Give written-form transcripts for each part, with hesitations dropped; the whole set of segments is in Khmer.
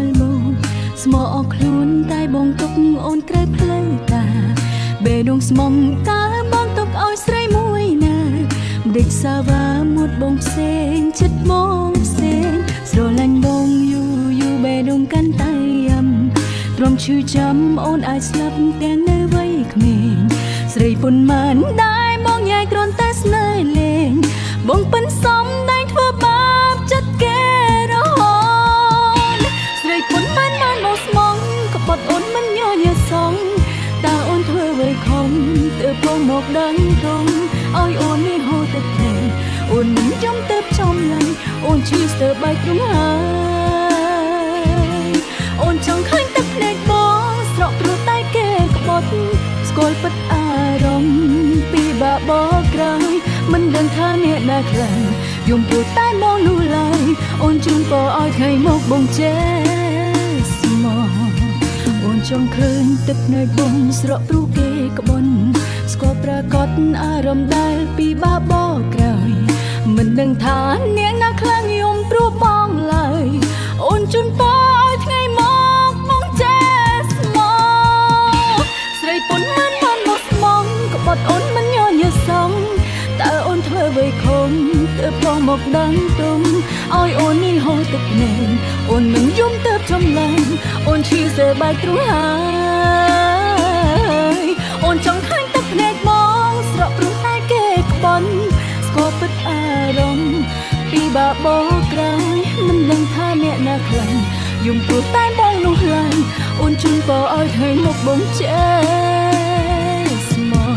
ល់មកស្មោអស់ខ្លួនតែបងទុកអូនក្រៅផ្លូវតាបេះដូងស្មុំតើបងទុកឲ្យស្រីមួយណាដេកសាវ៉ាមួយបងផ្សេងចិត្តមកផ្សេងស្រឡាញ់បងយូបេះដូងកាន់តែយ៉ាំទ្រាំឈឺចាំអូនអាចស្លាប់ទាំងនៅវ័យក្មេងស្រីពុនមិនដែរបងញ៉ៃគ្រាន់តែស្នេហ៍លេងបងប៉ិនសំដែងធ្វើបាបចិត្តគេរហូតស្រីពុនមិនបានមកស្មងក៏បត់អូនមិនញញើសងតើអូនធ្វើអ្វីខំទើបបងមកដឹងត្រង់ឲ្យអូននេះហូរទឹកភ្នែកអូនមិនយំទើបចំឡៃអូនឈឺស្ទើរបែកទ្រង់ហើយអូនចង់ឃើញទឹកភ្នែកបងស្រក់ព្រោះតែគេក្បត់ស្គាល់ពិតអារម្មណ៍ពីបាបកក្រោយមិនដឹងថាអ្នកណាខ្លាំងយំពោះតែមកនោះឡើយអូនជូនពរឲ្យថ្ងៃមកបងចេះស្មោះអូនចង់ឃើញទឹកភ្នែកបងស្រក់ព្រោះគេក្បត់ស្គាល់ប្រកបអារម្មណ៍ដែលពីបាបកក្រោយមិនដឹងថាអ្នកណាខ្លាំងយំព្រោះបងឡើយអូនជូនពរឲ្យថ្ងៃមកបងចេះស្មោះស្រីពុនមិនបានមកស្មងក្បត់អូនមិនញញើសងតើអូនធ្វើអ្វីខំទើបបងមកដឹងទុំឲ្យអូននេះហូរទឹកភ្នែកអូនមិនយំទើបចំឡែងអូនឈឺសើបែកទ្រង់ហើយអូនចង់ឃើញទឹកភ្នែកបងស្រក់ព្រោះតែគេក្បត់ស្គាល់ពិតអារម្មណ៍ពីបាបកក្រោយមិនដឹងថាអ្នកណាខ្លាំងយំព្រោះតែបងនោះឡើយអូនជូនពរឲ្យថ្ងៃមកបងចេះស្មោះ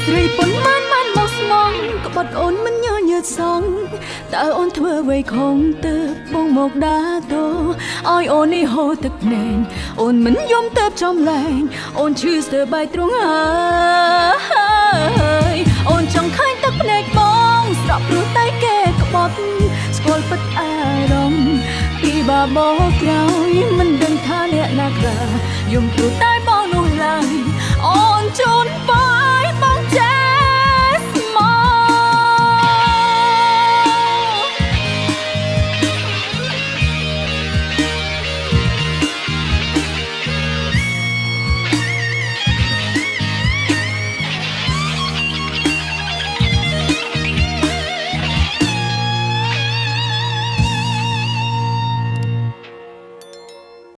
ស្រីពុនមិនបានមកស្មងក្បត់អូនមិនញញើសងតើអូនធ្វើអ្វីខំទើបបងមកដាតោឲ្យអូននេះហូរទឹកភ្នែកអូនមិនយំទើបចំឡែងអូនឈឺស្ទើរបែកទ្រង់ហើយអូនចង់ឃើញទឹកភ្នែកបងស្រក់ព្រោះតែគេក្បត់ស្គាល់ពិតអារម្មណ៍ពីបាបកក្រោយមិនដឹងថាអ្នកណាក្រយំព្រោះតែ